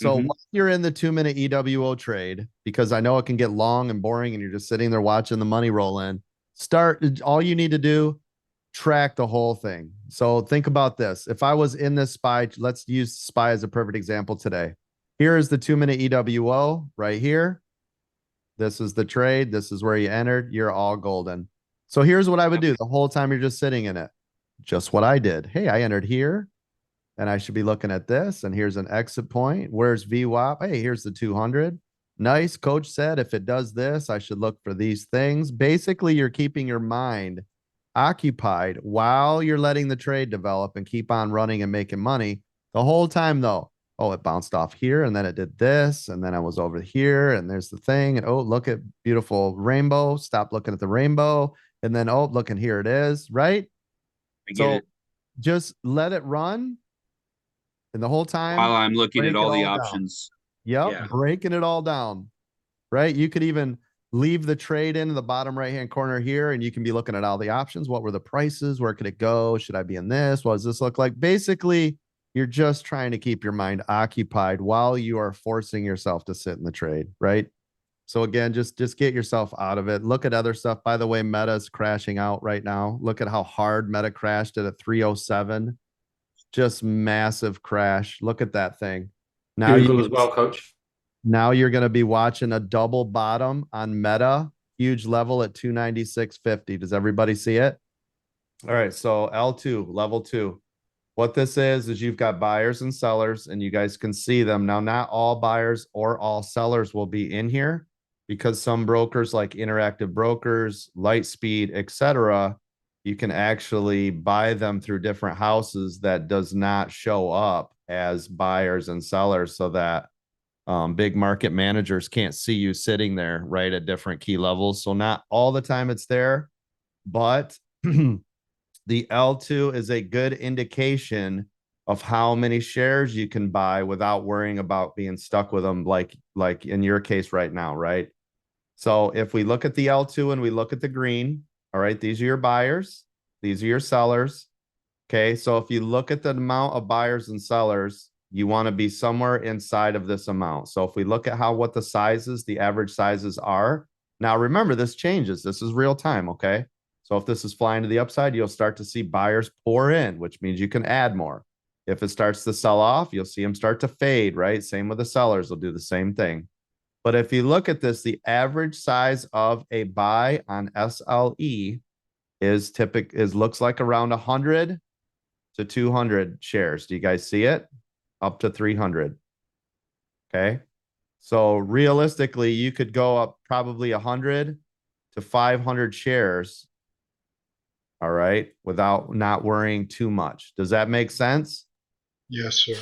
So while you're in the 2-minute EWO trade, because I know it can get long and boring and you're just sitting there watching the money roll in, all you need to do, track the whole thing. So think about this. If I was in this SPY, let's use SPY as a perfect example today. Here is the 2-minute EWO right here. This is the trade. This is where you entered. You're all golden. So here's what I would do the whole time you're just sitting in it. Just what I did. Hey, I entered here and I should be looking at this. And here's an exit point. Where's VWAP? Hey, here's the 200. Nice. Coach said if it does this, I should look for these things. Basically, you're keeping your mind occupied while you're letting the trade develop and keep on running and making money. The whole time, though, oh, it bounced off here and then it did this. And then I was over here and there's the thing. And oh, look at beautiful rainbow. Stop looking at the rainbow. And then, oh, look, and here it is. Right. So just let it run. And the whole time while I'm looking at all the down. options. Yep. Breaking it all down. Right. You could even leave the trade in the bottom right-hand corner here, and you can be looking at all the options. What were the prices? Where could it go? Should I be in this? What does this look like? Basically, you're just trying to keep your mind occupied while you are forcing yourself to sit in the trade, right? So again, just get yourself out of it. Look at other stuff. By the way, Meta's crashing out right now. Look at how hard Meta crashed at a 307. Just massive crash. Look at that thing. Now Google as well, coach. Now you're going to be watching a double bottom on Meta, huge level at 296.50. Does everybody see it? All right, so L2, level 2. What this is you've got buyers and sellers, and you guys can see them. Now, not all buyers or all sellers will be in here because some brokers like Interactive Brokers, Lightspeed, etc., you can actually buy them through different houses that does not show up as buyers and sellers so that big market managers can't see you sitting there right at different key levels. So not all the time it's there, but the L2 is a good indication of how many shares you can buy without worrying about being stuck with them, like in your case right now, right? So if we look at the L2 and we look at the green, all right, these are your buyers, these are your sellers. Okay, so if you look at the amount of buyers and sellers, you want to be somewhere inside of this amount. So if we look at what the sizes, the average sizes are, now remember this changes. This is real time, okay? So if this is flying to the upside, you'll start to see buyers pour in, which means you can add more. If it starts to sell off, you'll see them start to fade, right? Same with the sellers, will do the same thing. But if you look at this, the average size of a buy on SLE looks like around 100 to 200 shares. Do you guys see it? Up to 300. Okay. So realistically, you could go up probably 100 to 500 shares. All right. Without not worrying too much. Does that make sense? Yes, sir.